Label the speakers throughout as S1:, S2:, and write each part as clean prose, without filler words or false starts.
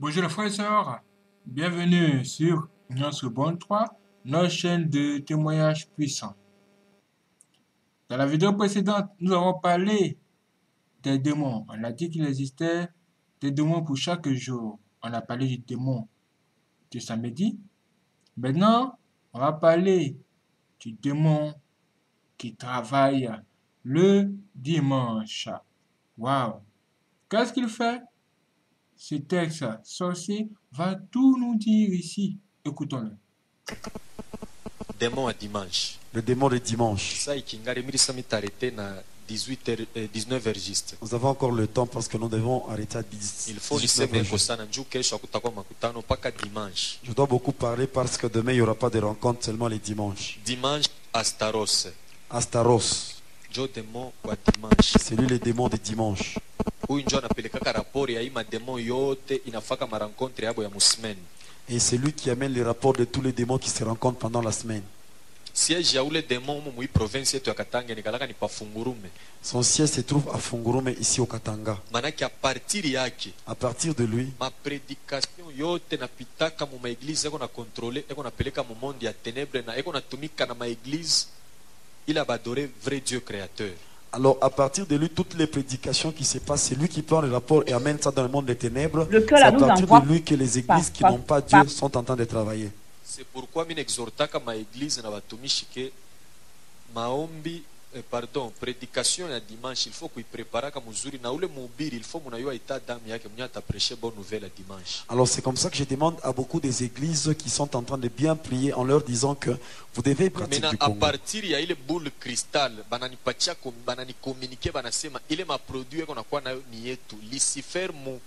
S1: Bonjour les frères et sœurs, bienvenue sur notre Bonne 3, notre chaîne de témoignages puissants. Dans la vidéo précédente, nous avons parlé des démons. On a dit qu'il existait des démons pour chaque jour. On a parlé du démon du samedi. Maintenant, on va parler du démon qui travaille le dimanche. Waouh! Qu'est-ce qu'il fait? Ce texte sorcier va tout nous dire ici. Écoutons-le.
S2: Démon à dimanche.
S3: Le démon de dimanche.
S2: Ça ikingari milisa mitarete na 19h juste.
S3: Nous avons encore le temps parce que nous devons arrêter à 10.
S2: Il faut niseme kosana njoo kesho hakutakuwa makutano mpaka dimanche.
S3: Je dois beaucoup parler parce que demain il n'y aura pas de rencontre, seulement les dimanches.
S2: Dimanche Astaros.
S3: Astaros,
S2: Njo démon wa dimanche.
S3: c'est lui le démon de dimanche.
S2: Huyu njo anapelekaka rapori ya hii mademon yote inafaka marankontre yabo ya musmen.
S3: Et c'est lui qui amène les rapports de tous les démons qui se rencontrent pendant la semaine.
S2: Siège ya ule démon mu mui province yetu ya Katanga nikalaka ni pafungurume.
S3: Son siège se trouve à Fungurume, ici au Katanga.
S2: Manake a partir yake
S3: À partir de lui,
S2: ma prédication yote napitaka mu maeglise eko na contrôler eko napeleka mu monde ya ténèbres na eko natumika na maeglise il a adoré vrai Dieu créateur.
S3: alors à partir de lui, toutes les prédications qui se passent, c'est lui qui prend les rapports et amène ça dans le monde des ténèbres. C'est à partir de lui que les églises qui n'ont pas Dieu sont en train de travailler.
S2: C'est pourquoi mine exhortaka ma église na batumishi ke maombi prédication ya dimanche il faut kuipreparaka muzuri na ule mhubiri il faut munayua ita damu yake mwenye ataprêcher bonne nouvelle à dimanche.
S3: Alors c'est comme ça que je demande à beaucoup des églises qui sont en train de bien prier en leur disant que vous devez pratiquer du
S2: à
S3: Congo.
S2: partir ya ile boule cristal bananipatia banani communiquer banasema ile ma produit yako nakuwa nayo ni yetu Lucifer mu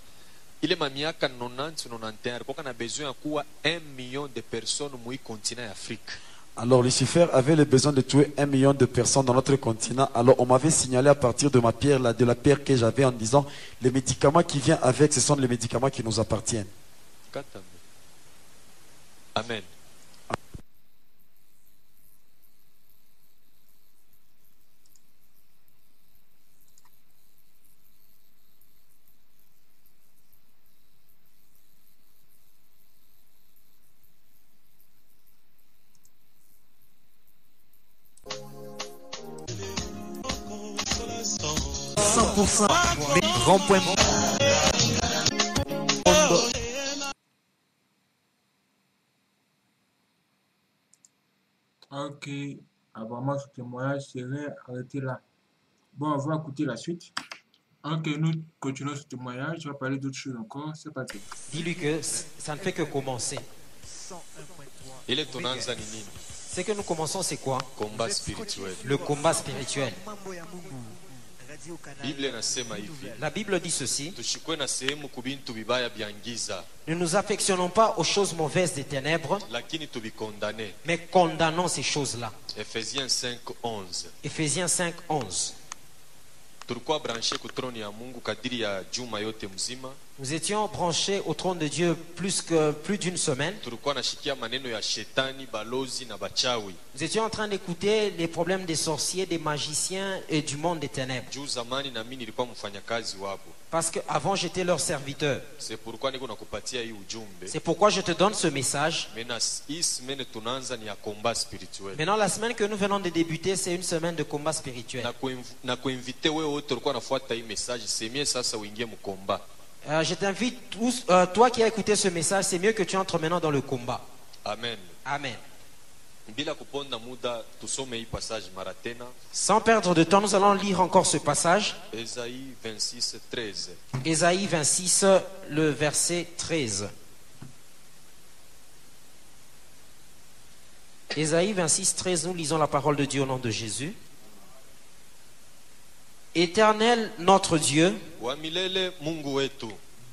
S2: ile ma miaka 90 91 kwa kana besoin ya kuwa 1 million de personnes mu continent Afrique.
S3: Alors Lucifer avait le besoin de tuer 1 million de personnes dans notre continent. Alors on m'avait signalé à partir de ma pierre, de la pierre que j'avais en disant, les médicaments qui viennent avec, ce sont les médicaments qui nous appartiennent.
S2: Amen.
S4: Rond-point.
S1: Ok, apparemment ce témoignage serait arrêté là. Bon, on va écouter la suite. Ok, nous continuons ce témoignage, je vais parler d'autres choses encore, c'est parti.
S4: Dis-lui que ça ne fait que commencer.
S2: Il est tonanza nini?
S4: Ce que nous commençons, c'est quoi?
S2: Combat spirituel.
S4: Le combat spirituel.
S2: Bible inasema hivi.
S4: La Bible dit ceci.
S2: Tushikwe na sehemu kubintu bibaya bya giza.
S4: Ne nous affectionnons pas aux choses mauvaises des ténèbres,
S2: Lakini tubikondane.
S4: mais condamnons ces choses-là.
S2: Ephésiens 5:11.
S4: Éphésiens 5:11.
S2: Tulikuwa branché ku troni ya Mungu kadiri ya juma yote mzima.
S4: Nous étions branchés au trône de Dieu plus d'une semaine.
S2: Tulikuwa nashikia maneno ya shetani, balozi na bachawi.
S4: Nous étions en train d'écouter les problèmes des sorciers, des magiciens et du monde des ténèbres.
S2: Juu zamani na mimi nilikuwa mfanyakazi wabo.
S4: Parce qu'avant, j'étais leur serviteur.
S2: C'est pourquoi niko nakupatia hii ujumbe.
S4: C'est pourquoi je te donne ce message.
S2: Mena hii semaine tunaanza ni ya combat spirituel.
S4: Maintenant, la semaine que nous venons de débuter, c'est une semaine de combat spirituel.
S2: Na kuinvite wewe wote ulikuwa nafuata hii message, semie sasa uingie mu combat.
S4: Je t'invite tous, toi qui as écouté ce message, c'est mieux que tu entres maintenant dans le combat.
S2: Amen.
S4: Amen.
S2: Bila kuponda muda tusome hii passage mara tena.
S4: Sans perdre de temps, nous allons lire encore ce passage.
S2: Ésaïe 26:13.
S4: Ésaïe 26, le verset 13. Ésaïe 26, 13, nous lisons la parole de Dieu au nom de Jésus. Éternel notre Dieu,
S2: Wa milele Mungu wetu.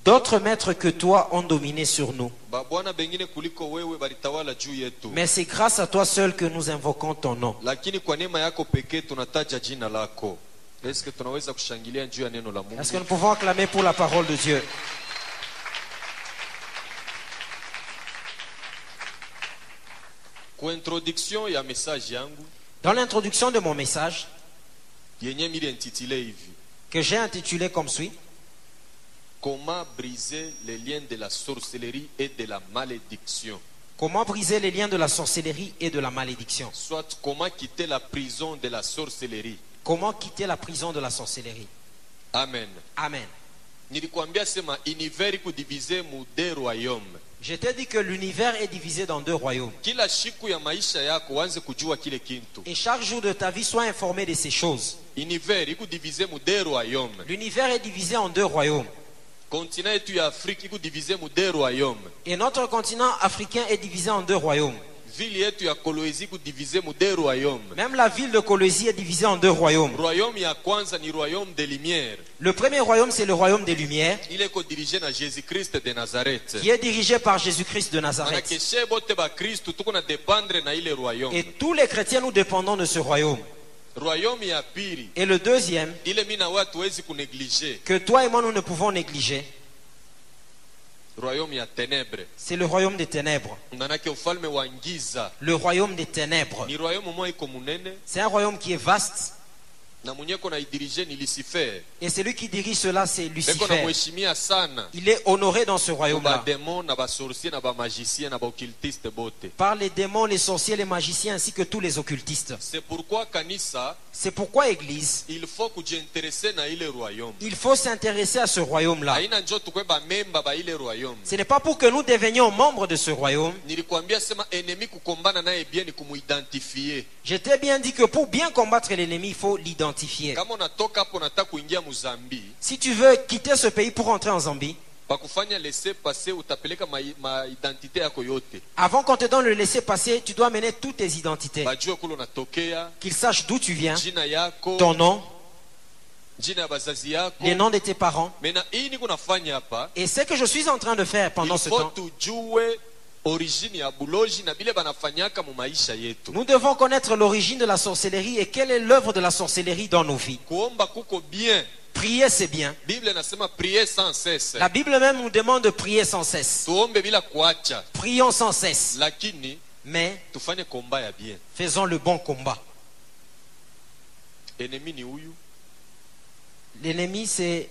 S4: d'autres maîtres que toi ont dominé sur nous.
S2: Babwana bengine kuliko wewe balitawala juu yetu.
S4: Mais c'est grâce à toi seul que nous invoquons ton nom.
S2: Lakini kwa neema yako pekee tunataja jina lako. Est-ce que tunaweza kushangilia juu ya neno la Mungu?
S4: Est-ce que nous pouvons acclamer pour la parole de Dieu?
S2: Kwa introduction ya message yangu
S4: Dans l'introduction de mon message,
S2: yenye mili intitulé hivi.
S4: que j'ai intitulé comme suit,
S2: comment briser les liens de la sorcellerie et de la malédiction.
S4: Comment briser les liens de la sorcellerie et de la malédiction.
S2: Soit comment quitter la prison de la sorcellerie.
S4: Comment quitter la prison de la sorcellerie.
S2: Amen.
S4: Amen.
S2: Nilikuambia sema univers iko divise mu deux royaumes.
S4: Je t'ai dit que l'univers est divisé dans deux royaumes.
S2: Kila siku ya maisha yako uanze kujua kile kintu.
S4: Et chaque jour de ta vie, sois informé de ces choses.
S2: Univers iko divise mu deux royaumes.
S4: L'univers est divisé en deux royaumes.
S2: Continent yetu ya Afrika iko divise mu deux royaumes.
S4: Et notre continent africain est divisé en deux royaumes.
S2: Ville yetu ya Kolwezi iko divise mu deux royaumes.
S4: Même la ville de Colosie est divisée en deux royaumes.
S2: Royaume ya kwanza ni royaume de lumière.
S4: Le premier royaume, c'est le royaume des Lumières,
S2: Ile ko dirige na Jésus-Christ de Nazareth.
S4: qui est dirigé par Jésus-Christ de Nazareth.
S2: Manake she bote ba Kristo tuko na dépendre na ile royaume.
S4: Et tous les chrétiens, nous dépendons de ce royaume.
S2: Royaume ya pili
S4: Et le deuxième,
S2: ile mina watu wezi kunegliger.
S4: que toi et moi, nous ne pouvons négliger,
S2: Royaume ya ténèbres.
S4: c'est le royaume des ténèbres.
S2: Manake ufalme wa ngiza
S4: Le royaume des ténèbres.
S2: ni royaume moja iko munene
S4: C'est un royaume qui est vaste.
S2: na mwenye ko na idirige ni Lucifer.
S4: Et celui qui dirige cela, c'est
S2: Beko na
S4: Lucifer.
S2: mheshimia sana.
S4: Il est honoré dans ce
S2: Ba
S4: royaume-là.
S2: démon na ba sorcier na ba magicien na ba occultiste bote.
S4: Par les démons, les sorciers, les magiciens, ainsi que tous les occultistes.
S2: C'est pourquoi kanisa
S4: C'est pourquoi, Église,
S2: il faut kujiinteresse na ile royaume.
S4: il faut s'intéresser à ce royaume-là.
S2: Haina njo tukwe ba memba ba ile royaume.
S4: Ce n'est pas pour que nous devenions membres de ce royaume.
S2: Nilikwambia sema ennemi kukombana naye bien ni kumuidentifier.
S4: Je t'ai bien dit que pour bien combattre l'ennemi, il faut l'identifier.
S2: Kama unatoka hapo unataka kuingia Mozambique,
S4: Si tu veux quitter ce pays pour entrer en Zambie,
S2: pakufanya laisser passer utapeleka ma identité yako yote.
S4: avant qu'on te donne le laisser-passer, tu dois mener toutes tes identités.
S2: Bajue kule unatokea,
S4: Qu'ils sachent d'où tu viens,
S2: jina yako,
S4: ton nom,
S2: jina ya bazazi yako.
S4: les noms de tes parents.
S2: Mena hii niko nafanya hapa,
S4: Et ce que je suis en train de faire pendant
S2: il
S4: ce
S2: faut
S4: temps,
S2: tujue origine ya buloji na bile banafanyaka mu maisha yetu.
S4: nous devons connaître l'origine de la sorcellerie et quelle est l'œuvre de la sorcellerie dans nos vies.
S2: Kuomba kuko bien.
S4: Prier, c'est bien.
S2: Bible inasema prier sans cesse.
S4: La Bible même nous demande de prier sans cesse.
S2: Tuombe bila kuacha.
S4: Prions sans cesse.
S2: Lakini
S4: Mais
S2: tufanye komba ya bien.
S4: faisons le bon combat.
S2: Ennemi ni huyu.
S4: L'ennemi, c'est...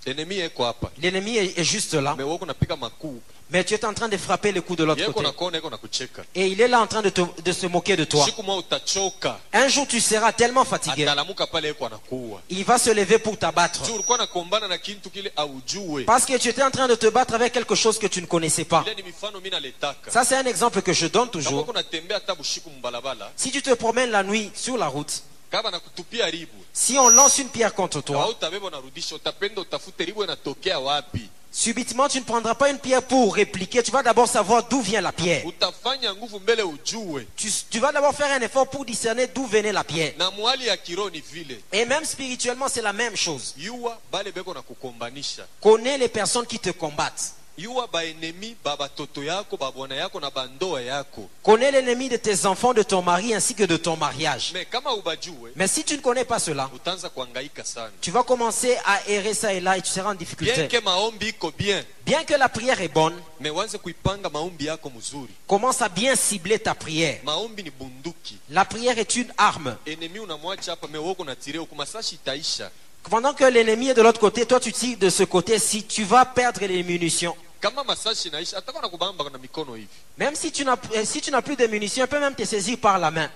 S2: Ennemi yeko hapa.
S4: L'ennemi est juste là.
S2: Mais wako napika makuu.
S4: Mais tu es en train de frapper le coup de l'autre
S2: Yeko
S4: côté.
S2: na kona yeko na kucheka.
S4: Et il est là en train de se moquer de toi.
S2: Siku moja utachoka.
S4: Un jour, tu seras tellement fatigué.
S2: Atalamuka pale yeko anakuwa.
S4: Il va se lever pour t'abattre.
S2: Juu ulikuwa nakombana na kintu kile aujue.
S4: Parce que tu étais en train de te battre avec quelque chose que tu ne connaissais pas.
S2: Ile ni mifano mimi naletaka.
S4: Ça, c'est un exemple que je donne
S2: Kama
S4: toujours.
S2: uko natembea hata bushiku mbalabala,
S4: Si tu te promènes la nuit sur la route,
S2: kama nakutupia ribu,
S4: si on lance une pierre contre toi,
S2: hautabeba unarudisha, utapenda utafute ribu inatokea wapi.
S4: subitement, tu ne prendras pas une pierre pour répliquer. Tu vas d'abord savoir d'où vient la pierre.
S2: Utafanya nguvu mbele ujue.
S4: Tu vas d'abord faire un effort pour discerner d'où venait la pierre.
S2: Na mwali ya kiroho ni vile.
S4: Et même spirituellement, c'est la même chose.
S2: Yua bale beko na kukombanisha.
S4: Connais les personnes qui te combattent.
S2: Yua ba enemi ba batoto yako, ba bwana yako na bandoa yako.
S4: Connais l'ennemi de tes enfants, de ton mari ainsi que de ton mariage.
S2: Me kama ubajue,
S4: Mais si tu ne connais pas cela,
S2: utaanza kuhangaika sana.
S4: tu vas commencer à errer ça et là et tu seras en
S2: Bien
S4: difficulté.
S2: que maombi iko bien,
S4: Bien que la prière est bonne,
S2: me wanze kuipanga maombi yako mzuri.
S4: commence à bien cibler ta prière.
S2: Maombi ni bunduki.
S4: La prière est une arme.
S2: Enemi unamwacha hapa, me woko na tire huko, masashi itaisha.
S4: Pendant que l'ennemi est de l'autre côté, toi tu tires de ce côté, si tu vas perdre les munitions.
S2: Kama masashi inaisha, atakuwa nakubamba na mikono hivi.
S4: Même si tu n'as plus de munitions, on peut même te saisir par la main.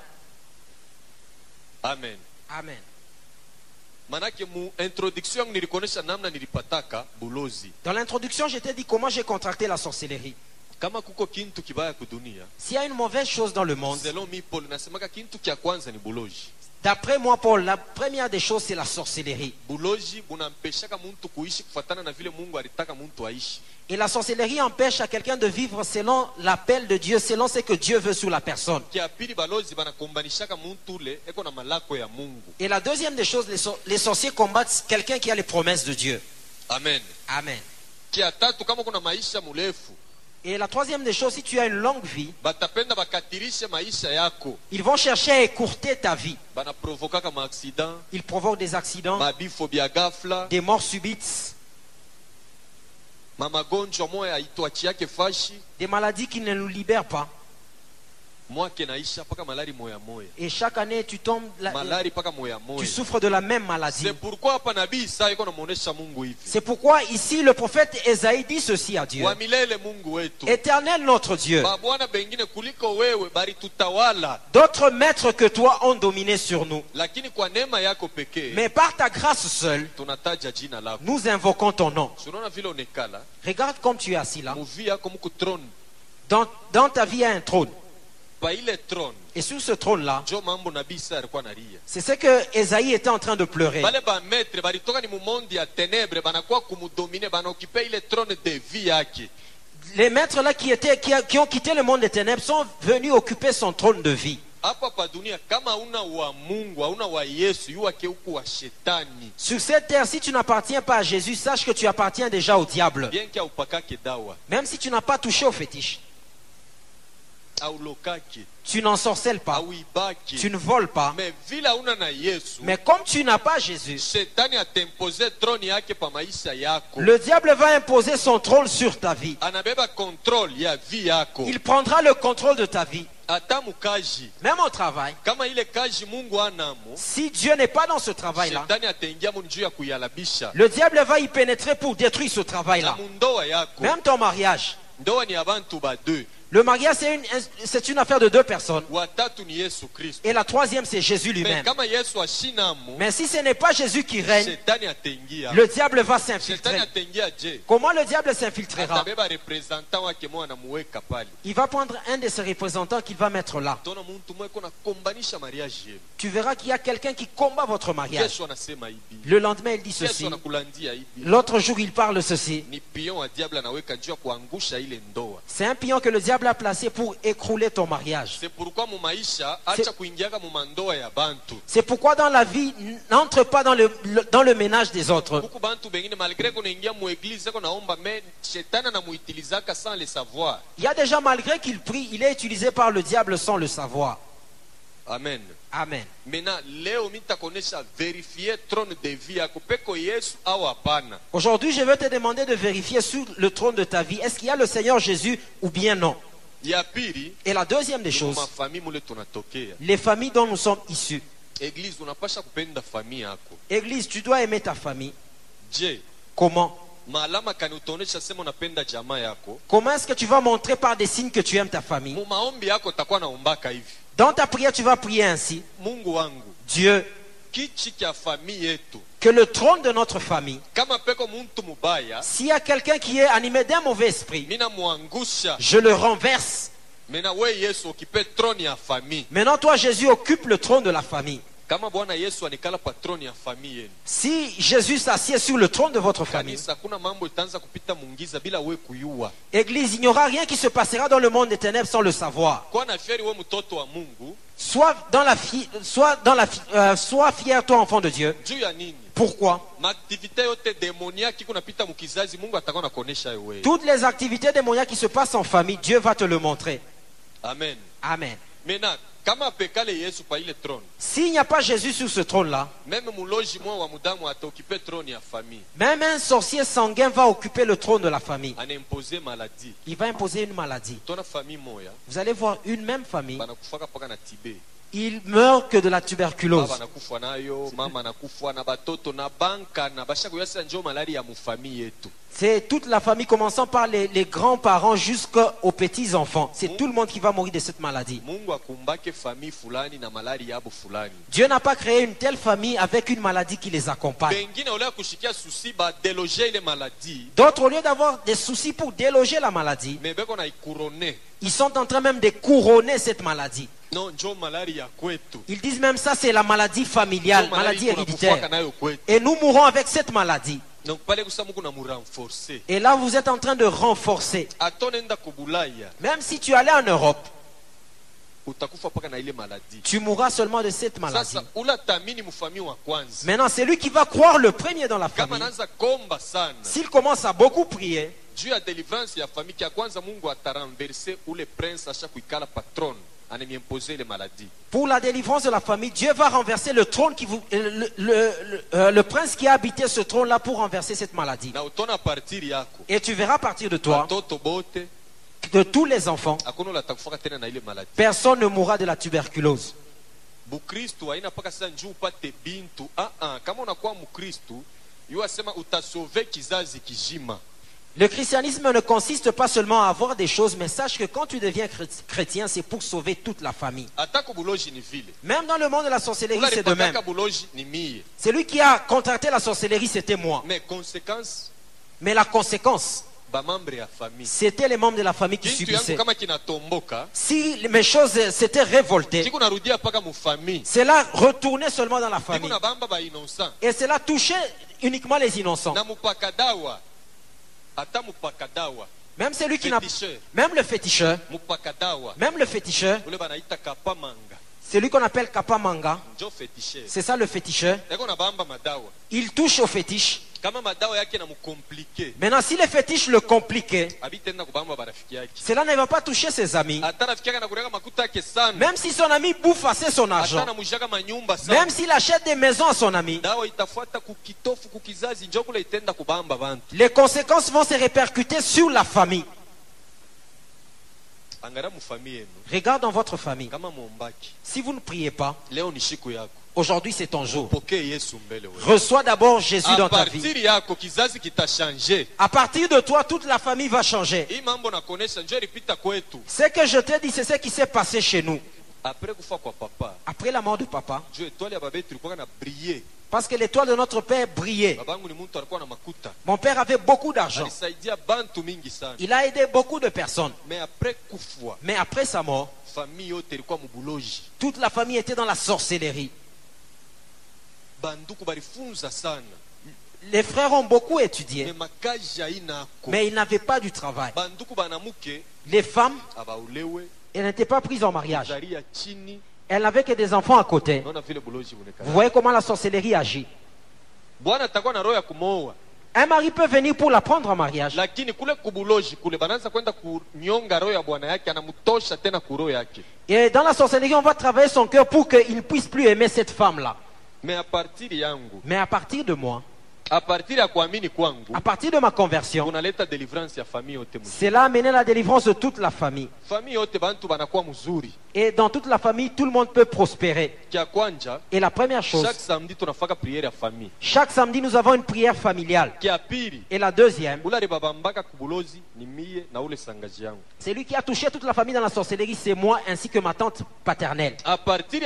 S2: Amen.
S4: Amen.
S2: Manake mu introduction yangu nilikuonesha namna nilipataka bulozi.
S4: Dans l'introduction, je t'ai dit comment j'ai contracté la sorcellerie.
S2: Kama kuko kintu kibaya kudunia,
S4: S'il y a une mauvaise chose dans le monde,
S2: selon mi Paul nasemaka kintu kya kwanza ni buloji.
S4: d'après moi, Paul, la première des choses, c'est la sorcellerie.
S2: Buloji bunampeshaka muntu kuishi kufatana na vile Mungu alitaka muntu aishi.
S4: Et la sorcellerie empêche à quelqu'un de vivre selon l'appel de Dieu, selon ce que Dieu veut sur la personne.
S2: Kia pili balozi banakombanishaka muntu ule eko na malako ya Mungu.
S4: Et la deuxième des choses, les sorciers combattent quelqu'un qui a les promesses de Dieu.
S2: Amen.
S4: Amen.
S2: Kia tatu kama kuna maisha murefu,
S4: Et la troisième des choses, si tu as une longue vie,
S2: batapenda bakatirishe maisha yako.
S4: ils vont chercher à écourter ta vie.
S2: Banaprovokaka ma accident,
S4: Ils provoquent des accidents,
S2: mabifo bya ghafla,
S4: des morts subites,
S2: mamagonjwa moya haituachiake fashi.
S4: des maladies qui ne nous libèrent pas.
S2: mwaka inaisha mpaka malari moya moya,
S4: Et chaque année, tu tombes,
S2: malari mpaka moya
S4: tu
S2: moya.
S4: souffres de la même maladie.
S2: C'est pourquoi hapa nabii Isaya iko namuonesha Mungu hivi,
S4: C'est pourquoi ici le prophète Esaïe dit ceci à Dieu.
S2: wa milele Mungu wetu,
S4: Éternel notre Dieu,
S2: babwana bengine kuliko wewe bali tutawala,
S4: d'autres maîtres que toi ont dominé sur nous.
S2: lakini kwa neema yako pekee
S4: Mais par ta grâce seule,
S2: tunataja jina lako.
S4: nous invoquons ton nom.
S2: Unaona vile onekala
S4: Regarde comme tu es assis là.
S2: muvi yako muku throne,
S4: Dans ta vie, il y a un trône.
S2: pa ile throne
S4: Et sur ce trône-là,
S2: njo mambo nabii Isaya alikuwa analia.
S4: c'est ce que Esaïe était en train de pleurer.
S2: Bale ba maître balitoka ni mumondi ya tenebre, banakuwa kumudomine, banaokipe ile trône de vie yake.
S4: Les maîtres là qui ont quitté le monde des ténèbres sont venus occuper son trône de vie.
S2: Hapa pa dunia kama una wa Mungu, hauna wa Yesu, yuwake huku wa shetani.
S4: Sur cette terre, si tu n'appartiens pas à Jésus, sache que tu appartiens déjà au diable.
S2: Bien kia upakake dawa,
S4: Même si tu n'as pas touché au fétiche,
S2: aulokake,
S4: tu n'ensorcelles pas,
S2: auibake.
S4: tu ne voles pas.
S2: Mais vila una na Yesu,
S4: Mais comme tu n'as pas Jésus,
S2: shetani atempose troni yake pa maisha yako.
S4: le diable va imposer son trône sur ta vie.
S2: Anabeba control ya vie yako.
S4: Il prendra le contrôle de ta vie.
S2: Ata mukaji,
S4: Même au travail,
S2: kama ile kaji Mungu anamo,
S4: si Dieu n'est pas dans ce travail-là,
S2: shetani ataingia mu njia ya kuyalabisha.
S4: le diable va y pénétrer pour détruire ce
S2: Na
S4: travail-là.
S2: mundoa yako,
S4: Même ton mariage.
S2: ndoa ni abantu ba deux,
S4: Le mariage, c'est une affaire de deux personnes.
S2: watatu ni Yesu Kristo.
S4: Et la troisième, c'est Jésus
S2: Mais
S4: lui-même.
S2: kama Yesu ashinamo,
S4: Mais si ce n'est pas Jésus qui règne,
S2: shetani ataingia.
S4: le diable va
S2: Shetani
S4: s'infiltrer.
S2: ataingia je?
S4: Comment le diable s'infiltrera?
S2: Atabeba representant wake mwa anamuweka pale.
S4: Il va prendre un de ses représentants qu'il va mettre là.
S2: Tona muntu mwe kona kombanisha mariage yenu.
S4: Tu verras qu'il y a quelqu'un qui combat votre mariage.
S2: Yesu anasema hivi.
S4: Le lendemain, il dit
S2: Yesu
S4: ceci.
S2: anakulandia hivi.
S4: L'autre jour, il parle ceci.
S2: Ni pion wa diable anaweka juu ya kuangusha ile ndoa.
S4: C'est un pion que le diable a placé pour écrouler ton mariage.
S2: C'est pourquoi mu maisha acha kuingiaka mu mandoa ya bantu.
S4: C'est pourquoi dans la vie, n'entre pas dans le ménage des autres.
S2: Huku bantu bengine malgré kunaingia mu église ko naomba mais shetani anamuitilizaka sans le savoir.
S4: Il y a déjà, malgré qu'il prie, il est utilisé par le diable sans le savoir.
S2: Amen.
S4: Amen.
S2: Maintenant leo mitakonesha vérifier trône de vie yako peko Yesu au hapana.
S4: Aujourd'hui, je vais te demander de vérifier sur le trône de ta vie, est-ce qu'il y a le Seigneur Jésus ou bien non.
S2: Ya pili,
S4: Et la deuxième des choses,
S2: mafamii mule tunatokea.
S4: les familles dont nous sommes issus.
S2: Église unapasha kupenda famille yako.
S4: Église, tu dois aimer ta famille.
S2: Je,
S4: Comment?
S2: maalama kanitonesha sema unapenda jamaa yako.
S4: Comment est-ce que tu vas montrer par des signes que tu aimes ta famille?
S2: Mu maombi yako takuwa naombaka hivi.
S4: Dans ta prière, tu vas prier ainsi.
S2: Mungu wangu,
S4: Dieu,
S2: kichi kya famille yetu.
S4: que le trône de notre famille,
S2: Kama peko muntu mubaya,
S4: s'il y a quelqu'un qui est animé d'un mauvais esprit,
S2: mina muangusha.
S4: je le renverse.
S2: Mena we Yesu okipe troni ya famille.
S4: Maintenant, toi, Jésus, occupe le trône de la famille.
S2: Kama Bwana Yesu anikala pa troni ya famille yenu.
S4: Si Jésus s'assied sur le trône de votre famille,
S2: Kanisa kuna mambo itaanza kupita mungiza bila we kuyua.
S4: Église, il n'y aura rien qui se passera dans le monde des ténèbres sans le savoir.
S2: Kwa na fieri we mtoto wa Mungu,
S4: Sois fier, toi, enfant de Dieu.
S2: juu ya nini?
S4: Pourquoi?
S2: Maaktivite yote demoniaki kunapita mukizazi, Mungu atakuwa nakuonesha wewe.
S4: Toutes les activités démoniaques qui se passent en famille, Dieu va te le montrer.
S2: Amen.
S4: Amen.
S2: Maintenant, kama apekale Yesu pa ile trône,
S4: S'il n'y a pas Jésus sur ce trône-là,
S2: même muloji mwa wa mudamu ataokipe trône ya famille,
S4: même un sorcier sanguin va occuper le trône de la famille.
S2: anaimposer maladie.
S4: Il va imposer une maladie.
S2: Tona famille moya
S4: Vous allez voir une même famille,
S2: banakufaka paka na tibe.
S4: il meurt que de la
S2: Baba
S4: tuberculose.
S2: anakufa nayo, mama anakufa na batoto na banka na basha kuyasa njo malari ya mufamille yetu.
S4: C'est toute la famille, commençant par les grands-parents jusqu'aux petits-enfants. C'est tout le monde qui va mourir de cette maladie.
S2: Mungu akumbake famille fulani na malari yabo fulani.
S4: Dieu n'a pas créé une telle famille avec une maladie qui les accompagne.
S2: Bengine ole kushikia susi ba déloger ile maladie,
S4: D'autres, au lieu d'avoir des soucis pour déloger la maladie,
S2: mais beko na ikurone.
S4: ils sont en train même de couronner cette maladie.
S2: Non, njo malari ya kwetu.
S4: Ils disent même ça, c'est la maladie familiale,
S2: Njo
S4: maladie
S2: tunakufaka
S4: héréditaire.
S2: nayo kwetu.
S4: Et nous mourons avec cette maladie.
S2: Donc pale kusamu kuna murenforcer.
S4: Et là, vous êtes en train de renforcer.
S2: Atonenda kubulaya,
S4: Même si tu allais en Europe,
S2: utakufa paka na ile maladie.
S4: tu mourras seulement de cette maladie.
S2: Sasa ula tamini mufamille wa kwanza.
S4: Maintenant, c'est lui qui va croire le premier dans la
S2: Kama
S4: famille.
S2: naanza komba sana,
S4: S'il commence à beaucoup prier,
S2: juu ya deliverance ya famille ya kwanza, Mungu atarenverse ule prince asha kuikala patron, anemiimposer ile maladie.
S4: pour la délivrance de la famille, Dieu va renverser le trône le prince qui a habité ce trône-là pour renverser cette maladie.
S2: Na utona partir yako.
S4: Et tu verras partir de toi,
S2: Watoto bote,
S4: de tous les enfants,
S2: hakuna ule atakufaka tena na ile maladi.
S4: personne ne mourra de la tuberculose.
S2: Bukristu haina paka sasa njoo upate bintu. Kama unakuwa Mkristu, yuasema utasove kizazi kizima.
S4: Le christianisme ne consiste pas seulement à avoir des choses, mais sache que quand tu deviens chrétien, c'est pour sauver toute la famille.
S2: Atako buloji ni vile.
S4: Même dans le monde de la sorcellerie, c'est de même.
S2: Buloji ni mie.
S4: Celui qui a contracté la sorcellerie, c'était moi. Mais la conséquence, c'était les membres de la famille qui subissaient. Si mes choses s'étaient révoltées, cela retournait seulement dans la famille. Et cela touchait uniquement les innocents. Même celui qui n'a, même le féticheur, celui qu'on appelle kapamanga, c'est ça le féticheur. Il touche au fétiche. Maintenant, si le fétiche le compliquait, cela ne va pas toucher ses amis. Même si son ami bouffe assez son argent, même s'il achète des maisons à son ami, les conséquences vont se répercuter sur la famille. Regarde dans votre famille. Si vous ne priez pas, aujourd'hui c'est ton jour. Reçois d'abord Jésus dans ta vie. À partir de toi, toute la famille va changer. Ce que je te dis, c'est ce qui s'est passé chez nous. Après la mort de papa, parce que l'étoile de notre père brillait. Mon père avait beaucoup d'argent. Il a aidé beaucoup de personnes. Mais après sa mort, toute la famille était dans la sorcellerie. Les frères ont beaucoup étudié, mais ils n'avaient pas du travail. Les femmes, elles n'étaient pas prises en mariage. Elle n'avait que des enfants à côté. Vous voyez comment la sorcellerie agit. Un mari peut venir pour la prendre en mariage. Et dans la sorcellerie, on va travailler son cœur pour qu'il ne puisse plus aimer cette femme-là. Mais à partir de moi, à partir de ma conversion, cela a amené la délivrance de toute la famille. Et dans toute la famille, tout le monde peut prospérer. Et la première chose, chaque samedi, nous avons une prière familiale. Et la deuxième, celui qui a touché toute la famille dans la sorcellerie, c'est moi ainsi que ma tante paternelle. À partir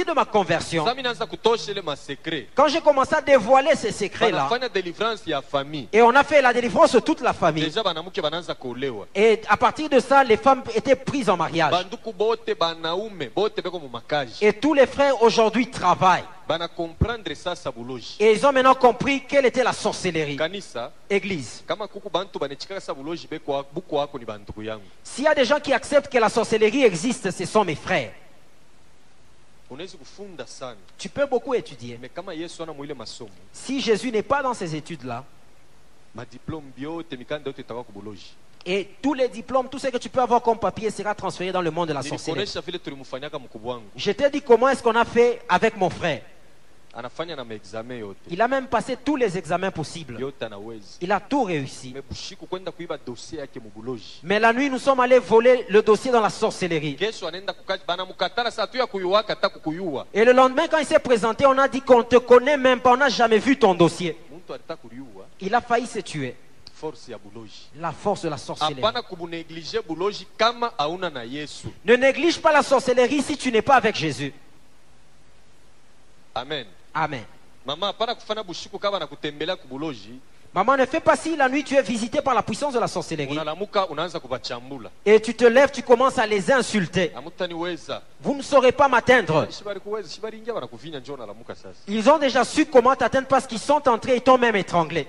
S4: de ma conversion, quand j'ai commencé à dévoiler ces secrets-là, et on a fait la délivrance de toute la famille, et à partir de ça, les femmes étaient prises en mariage. Et tous les frères aujourd'hui travaillent. Et ils ont maintenant compris quelle était la sorcellerie. Église. S'il y a des gens qui acceptent que la sorcellerie existe, ce sont mes frères. Tu peux beaucoup étudier. Si Jésus n'est pas dans ces études-là, et tous les diplômes, tout ce que tu peux avoir comme papier sera transféré dans le monde de la sorcellerie. Je t'ai dit comment est-ce qu'on a fait avec mon frère. Il a même passé tous les examens possibles. Il a tout réussi. Mais la nuit, nous sommes allés voler le dossier dans la sorcellerie. Et le lendemain, quand il s'est présenté, on a dit qu'on ne te connaît même pas, on n'a jamais vu ton dossier. Il a failli se tuer. La force de la sorcellerie. Ne néglige pas la sorcellerie si tu n'es pas avec Jésus.
S2: Amen.
S4: Amen.
S2: Maman,
S4: ne fais pas si la nuit tu es visité par la puissance de la sorcellerie. Et tu te lèves, tu commences à les insulter. Vous ne saurez pas m'atteindre. Ils ont déjà su comment t'atteindre parce qu'ils sont entrés et t'ont même étranglé.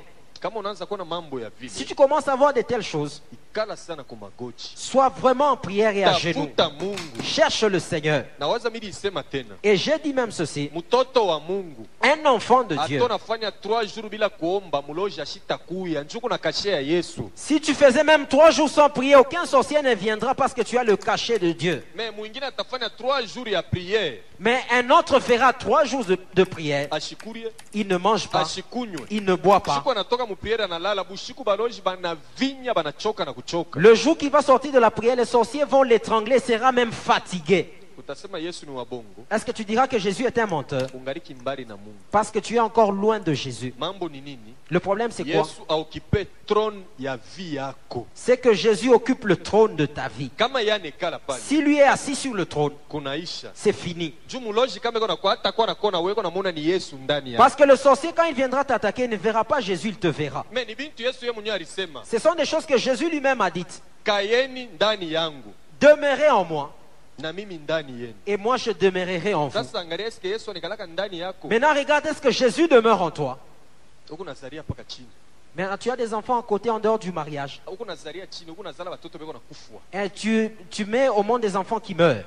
S4: Si tu commences à voir de telles choses, sois vraiment en prière et à genoux. Cherche le Seigneur. Et j'ai dit même ceci. Un enfant de Dieu, si tu faisais même 3 jours sans prier, aucun sorcier ne viendra parce que tu as le cachet de Dieu. Mais un autre fera 3 jours de prière. Il ne mange pas, il ne boit pas.
S2: kuchoka.
S4: Le jour qu'il va sortir de la prière, les sorciers vont l'étrangler, sera même fatigué.
S2: Utasema Yesu ni wa bongo.
S4: Est-ce que tu diras que Jésus est un menteur?
S2: Ungaliki mbali na Mungu.
S4: Parce que tu es encore loin de Jésus.
S2: Mambo ni nini?
S4: Le problème c'est quoi?
S2: Yesu aokipe trône ya vie yako.
S4: C'est que Jésus occupe le trône de ta vie.
S2: Kama yane kala pale.
S4: Si lui est assis sur le trône,
S2: kunaisha.
S4: C'est fini.
S2: Jumu logique kama iko na kwa hata kwa na kona wewe na muona ni Yesu ndani yako.
S4: Parce que le sorcier quand il viendra t'attaquer, il ne verra pas Jésus, il te verra.
S2: Mais ni bintu Yesu yeye mwenyewe alisema.
S4: Ce sont des choses que Jésus lui-même a dites.
S2: Kayeni ndani yangu.
S4: Demeurez en moi.
S2: Na mimi ndani yenu.
S4: Et moi je demeurerai en vous.
S2: Sasa angalia est-ce que Yesu anikalaka ndani yako?
S4: Maintenant regarde, est-ce que Jésus demeure en toi?
S2: Uko nazaria paka chini.
S4: Maintenant tu as des enfants à côté en dehors du mariage.
S2: Uko nazaria chini, uko nazala batoto beko na kufwa.
S4: Et tu mets au monde des enfants qui meurent.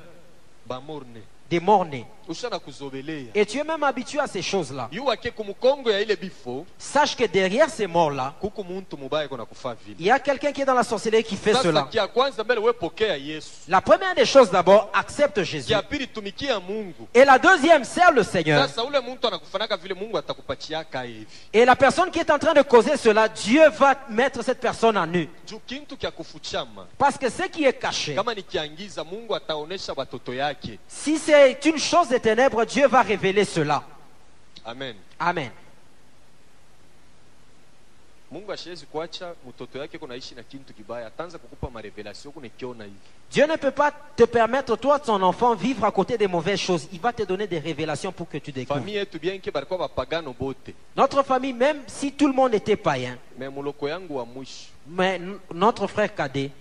S2: Ba morne.
S4: Des morts-nés.
S2: Ushana kuzobelea.
S4: Et tu es même habitué à ces choses-là.
S2: Yuake kumukongo ya ile bifo.
S4: Sache que derrière ces morts-là,
S2: kuku muntu mubaya kona kufa vile.
S4: Il y a quelqu'un qui est dans la sorcellerie qui fait cela.
S2: Kia kwanza mbele wewe pokea Yesu.
S4: La première des choses d'abord, accepte Jésus.
S2: Kia pili tumikia Mungu.
S4: Et la deuxième, sert le Seigneur.
S2: Sasa ule muntu anakufanaka vile Mungu atakupachiaka hivi.
S4: Et la personne qui est en train de causer cela, Dieu va mettre cette personne à nu.
S2: Juu kintu kia kufuchama.
S4: Parce que ce qui est caché,
S2: kama nikiangiza Mungu ataonesha watoto yake.
S4: Si c'est une chose des ténèbres, Dieu va révéler cela.
S2: Amen.
S4: Amen.
S2: Mungu ashezi kuacha mtoto yake kunaishi na kintu kibaya, ataanza kukupa marevelation kunekiona hivi.
S4: Dieu ne peut pas te permettre, toi, ton enfant, vivre à côté des mauvaises choses. Il va te donner des révélations pour que tu découvres.
S2: Famille yetu bien que barikuwa bapagano bote.
S4: Notre famille, même si tout le monde était païen,
S2: mais muloko yangu wa mwisho,
S4: mais notre frère cadet,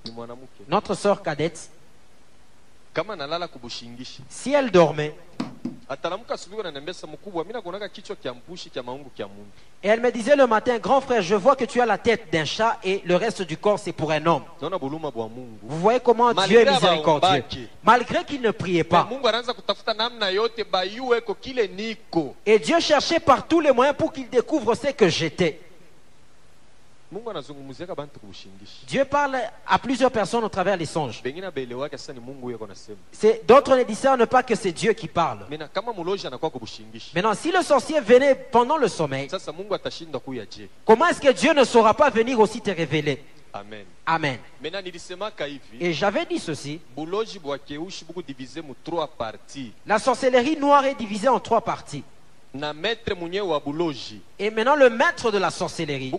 S2: ni mwanamuke,
S4: notre sœur cadette,
S2: kama nalala kubushingishi,
S4: si elle dormait,
S2: atalamuka asubuhi ananiambia sasa mkubwa, mimi nakuonaka kichwa kia mpushi kia maungu kia mungu.
S4: Et elle me disait le matin, grand frère, je vois que tu as la tête d'un chat et le reste du corps c'est pour un homme. Vous voyez comment Dieu est miséricordieux. Malgré qu'il ne priait pas. Et Dieu cherchait par tous les moyens pour qu'il découvre ce que j'étais. Dieu parle à plusieurs personnes au travers des songes. D'autres ne discernent pas que c'est Dieu qui parle. Maintenant, si le sorcier venait pendant le sommeil, comment est-ce que Dieu ne saura pas venir aussi te révéler?
S2: Amen.
S4: Amen. Et j'avais dit ceci. La sorcellerie noire est divisée en 3 parties. Et maintenant le maître de la sorcellerie,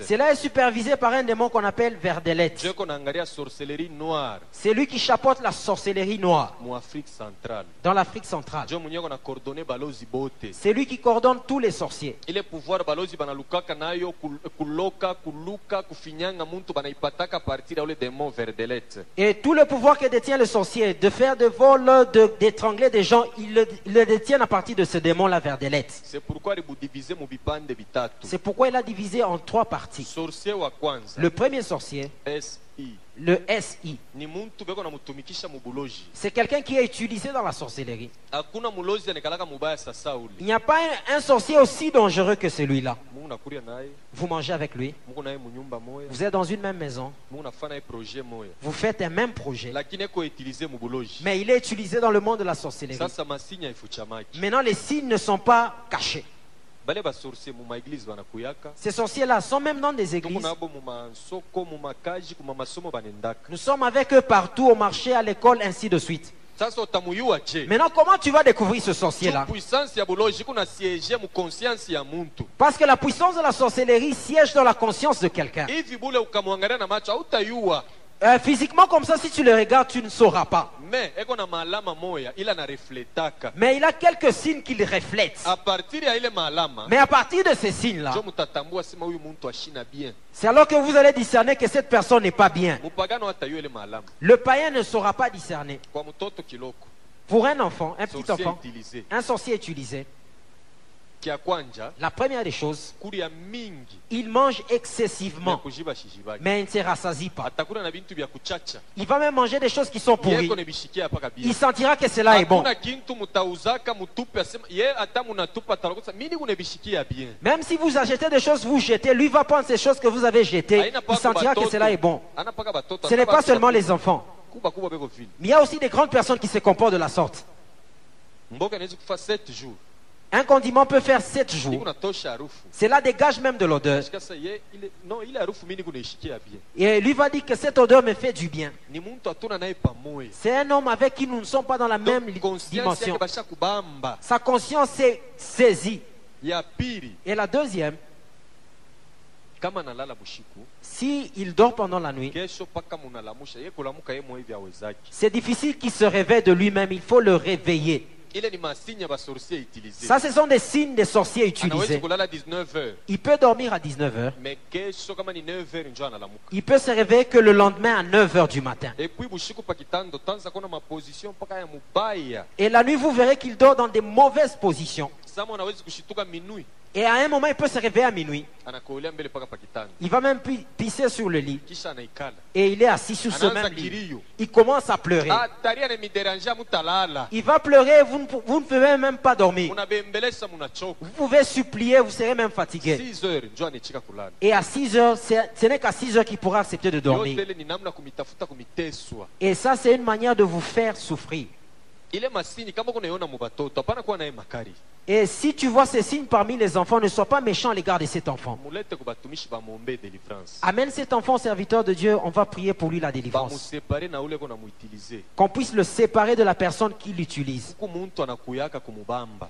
S4: cela est supervisé par un démon qu'on appelle Verdelette. C'est lui qui chapeaute la sorcellerie noire dans l'Afrique centrale. C'est lui qui coordonne tous les sorciers. Et tout le pouvoir que détient le sorcier de faire de vol, d'étrangler des gens, ils le détiennent à partir de ce démon-là, Verdelette. C'est pourquoi il a divisé en 3 parties. Le premier sorcier, le SI, c'est quelqu'un qui est utilisé dans la sorcellerie. Il n'y a pas un sorcier aussi dangereux que celui-là. Vous mangez avec lui. Vous êtes dans une même maison. Vous faites un même projet. Mais il est utilisé dans le monde de la sorcellerie. Maintenant, les signes ne sont pas cachés. Ces sorciers-là sont même dans des églises. Nous sommes avec eux partout, au marché, à l'école, ainsi de suite. Maintenant, comment tu vas découvrir ce sorcier-là? Parce que la puissance de la sorcellerie siège dans la conscience de quelqu'un. Physiquement comme ça, si tu le regardes, tu ne sauras pas. Mais il a quelques signes qu'il reflète. Mais à partir de ces signes-là, c'est alors que vous allez discerner que cette personne n'est pas bien. Le païen ne saura pas discerner. Pour un enfant, un petit enfant, un sorcier utilisé, la première des choses, il mange excessivement, mais il ne se rassasie pas. Il va même manger des choses qui sont pourries. Il sentira que cela est bon. Même si vous achetez des choses, vous jetez, lui va prendre ces choses que vous avez jetées. Il sentira que cela est bon. Ce n'est pas seulement les enfants. Mais il y a aussi des grandes personnes qui se comportent de la sorte. Un condiment peut faire 7 jours. Cela dégage même de l'odeur. Et lui va dire que cette odeur me fait du bien. C'est un homme avec qui nous ne sommes pas dans la même dimension. Sa conscience s'est saisie. Et la deuxième, si il dort pendant la nuit, c'est difficile qu'il se réveille de lui-même. Il faut le réveiller. Ça, ce sont des signes des sorciers utilisés. Il peut dormir à 19h. Il peut se réveiller que le lendemain à 9h du matin. Et la nuit, vous verrez qu'il dort dans des mauvaises positions. Et à un moment, il peut se réveiller à minuit. Il va même pisser sur le lit. Et il est assis sur ce même lit. Il commence à pleurer. Il va pleurer, vous ne pouvez même pas dormir. Vous pouvez supplier, vous serez même fatigué. Et à 6 heures, ce n'est qu'à 6 heures qu'il pourra accepter de dormir. Et ça, c'est une manière de vous faire souffrir. Et si tu vois ces signes parmi les enfants, ne sois pas méchant à l'égard de cet enfant. Amène cet enfant au serviteur de Dieu, on va prier pour lui la délivrance. Qu'on puisse le séparer de la personne qui l'utilise.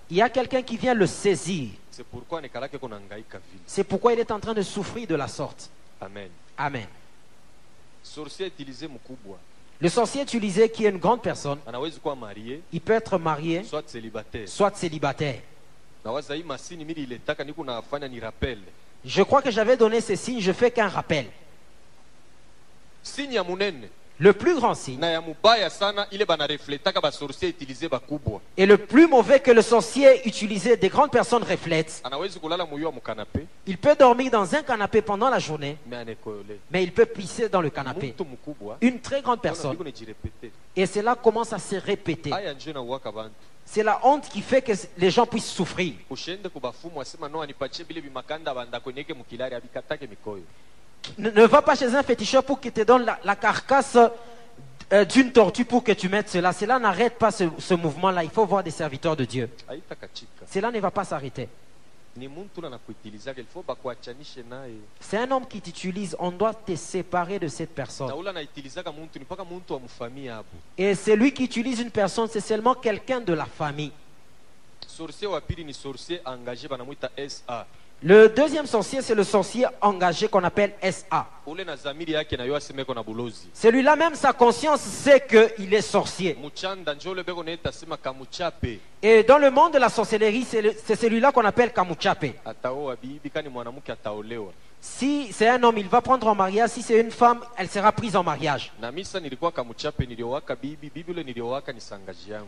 S4: Il y a quelqu'un qui vient le saisir. C'est pourquoi il est en train de souffrir de la sorte.
S2: Amen.
S4: Amen. Le sorcier utilisé qui est une grande personne, il peut être marié, soit célibataire. Je crois que j'avais donné ces signes, je fais qu'un rappel. Le plus grand signe et le plus mauvais que le sorcier utilisé, des grandes personnes reflètent. Il peut dormir dans un canapé pendant la journée, mais il peut pisser dans le canapé. Une très grande personne. Et cela commence à se répéter. C'est la honte qui fait que les gens puissent souffrir. Ne va pas chez un féticheur pour qu'il te donne la carcasse d'une tortue pour que tu mettes cela. Cela n'arrête pas ce mouvement-là. Il faut voir des serviteurs de Dieu. Cela ne va pas s'arrêter. C'est un homme qui t'utilise. On doit te séparer de cette personne. Et celui qui utilise une personne, c'est seulement quelqu'un de la famille. Le deuxième sorcier, c'est le sorcier engagé qu'on appelle SA. Celui-là même, sa conscience sait qu'il est sorcier. Et dans le monde de la sorcellerie, c'est celui-là qu'on appelle Kamuchape. Si c'est un homme, il va prendre en mariage. Si c'est une femme, elle sera prise en mariage.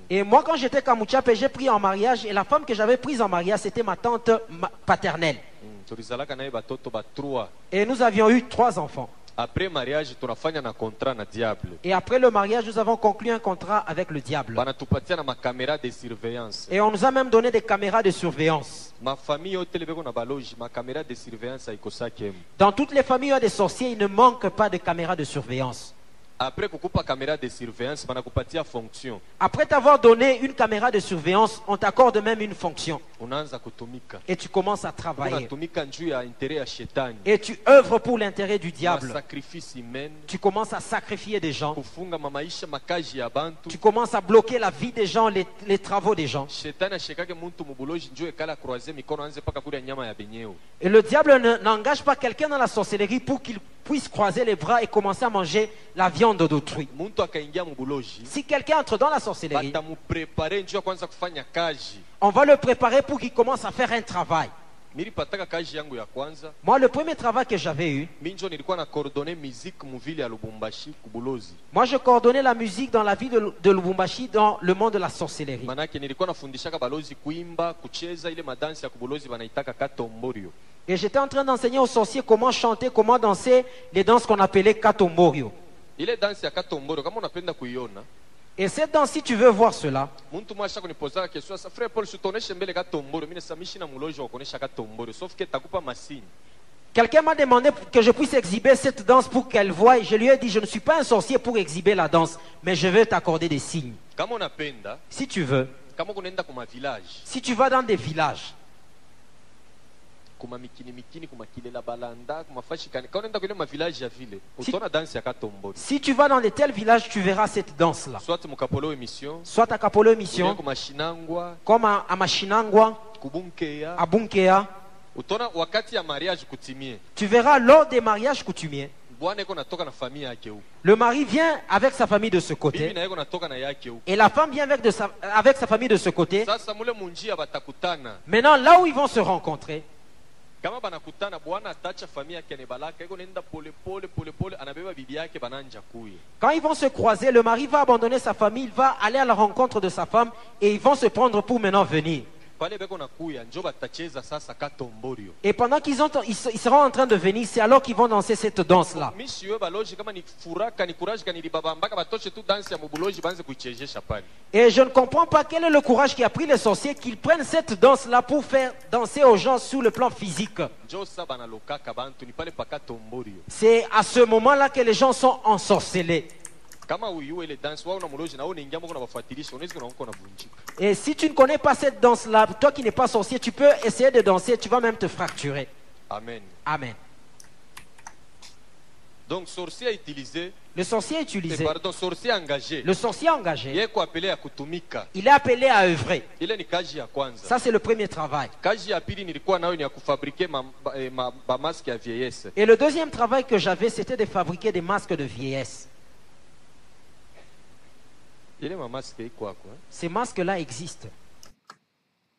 S4: Et moi, quand j'étais Kamuchape, j'ai pris en mariage. Et la femme que j'avais prise en mariage, c'était ma tante paternelle. Et nous avions eu 3 enfants. Et après le mariage, nous avons conclu un contrat avec le diable. Et on nous a même donné des caméras de surveillance. Dans toutes les familles où il y a des sorciers, il ne manque pas de caméras de surveillance. Après t'avoir donné une caméra de surveillance, on t'accorde même une fonction. Et tu commences à travailler. Et tu œuvres pour l'intérêt du diable. Tu commences à sacrifier des gens. Tu commences à bloquer la vie des gens, les travaux des gens. Et le diable n'engage pas quelqu'un dans la sorcellerie pour qu'il puisse croiser les bras et commencer à manger la viande d'autrui. Si quelqu'un entre dans la sorcellerie, on va le préparer pour qu'il commence à faire un travail. Moi, le premier travail que j'avais eu, moi je coordonnais la musique dans la ville de Lubumbashi dans le monde de la sorcellerie. Et j'étais en train d'enseigner aux sorciers comment chanter, comment danser les danses qu'on appelait Katomborio. Et cette danse, si tu veux voir cela, quelqu'un m'a demandé que je puisse exhiber cette danse pour qu'elle voie. Je lui ai dit, je ne suis pas un sorcier pour exhiber la danse, mais je vais t'accorder des signes. Si tu veux,
S2: kama kunaenda kuma village,
S4: Si tu vas dans des villages,
S2: kuma mikini kuma kilela balanda kuma fashikani, kama unaenda kule ma village ya vile utaona dansi ya katombori.
S4: si tu vas dans de tels villages, tu verras cette danse-là.
S2: Soit mukapolo emission,
S4: Soit à Kapolo Mission,
S2: kuma shinangwa,
S4: comme à Machinangwa,
S2: kubunkeya,
S4: à Bunkea.
S2: utaona wakati ya mariage kutimie,
S4: Tu verras lors des mariages coutumiers,
S2: bwana iko natoka na familia yake huko,
S4: le mari vient avec sa famille de ce
S2: bibi
S4: côté
S2: na yeko natoka na yake huko.
S4: et la femme vient avec sa famille de ce côté.
S2: Sasa mule munjia batakutana,
S4: Maintenant, là où ils vont se rencontrer,
S2: kama banakutana bwana atacha familia yake nebalaka, iko nenda pole pole anabeba bibi yake bananja kuye.
S4: quand ils vont se croiser, le mari va abandonner sa famille, il va aller à la rencontre de sa femme et ils vont se prendre pour maintenant venir.
S2: Pale beko nakuya njo batacheza sasa katomborio.
S4: Et pendant qu'ils seront en train de venir, c'est alors qu'ils vont danser cette danse-là.
S2: Misiwe baloji kama ni furaka ni courage kani libabambaka batoshe tu dansi ya mubuloji banze kuichezesha pale.
S4: Et je ne comprends pas quel est le courage qui a pris les sorciers qu'ils prennent cette danse-là pour faire danser aux gens sur le plan physique.
S2: Njo sa banalokaka bantu ni pale pakatomborio.
S4: C'est à ce moment-là que les gens sont ensorcelés.
S2: Kama uyue ile dansi wao na muloji na wao ningia mko na bafuatilisha unaweza kuna mko na vunjika.
S4: Et si tu ne connais pas cette danse-là, toi qui n'es pas sorcier, tu peux essayer de danser, tu vas même te fracturer.
S2: Amen.
S4: Amen.
S2: Donc sorcier utilisé,
S4: Le sorcier est utilisé,
S2: pardon, sorcier engagé.
S4: le sorcier engagé,
S2: Yeko appelé à kutumika.
S4: il est appelé à œuvrer.
S2: Ile ni kazi ya kwanza.
S4: Ça, c'est le premier travail.
S2: Kazi ya pili nilikuwa nayo ni ya kufabrike ba maske ya vieillesse.
S4: Et le deuxième travail que j'avais, c'était de fabriquer des masques de vieillesse.
S2: Ile ma maske iko hapo.
S4: Ces masques-là existent.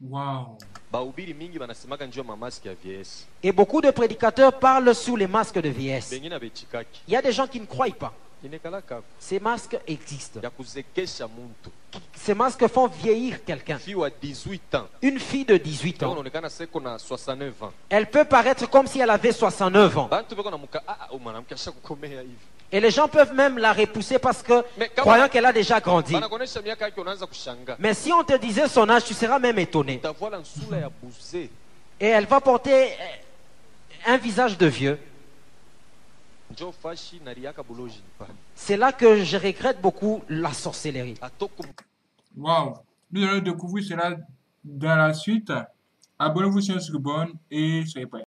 S1: Wow.
S2: Bahubiri mingi banasemaka njoo ma maske ya vieillesse.
S4: Et beaucoup de prédicateurs parlent sous les masques de vieillesse.
S2: Bengine bechikaki.
S4: Il y a des gens qui ne croient pas.
S2: Inekalaka
S4: Ces masques existent.
S2: ya kuzekesha muntu.
S4: Ces masques font vieillir quelqu'un.
S2: Fille wa 18 ans.
S4: Une fille de 18
S2: Kama
S4: ans,
S2: unaonekana seko na 69 ans.
S4: elle peut paraître comme si elle avait 69 ans.
S2: Bantu beko na muka mwanamke ashakukomea hivi.
S4: Et les gens peuvent même la repousser parce que,
S2: Mais quand
S4: croyant qu'elle a déjà grandi.
S2: Banakonesha miaka yake unaanza kushanga.
S4: Mais si on te disait son âge, tu seras même étonné.
S2: Ta voix nsula ya buzee.
S4: Et elle va porter un visage de vieux.
S2: Njoo fashi na riaka buloji pale.
S4: C'est là que je regrette beaucoup la sorcellerie.
S2: Atoko
S1: Wow. Nous allons découvrir cela dans la suite. Abonnez-vous sur Bonne et soyez prêts.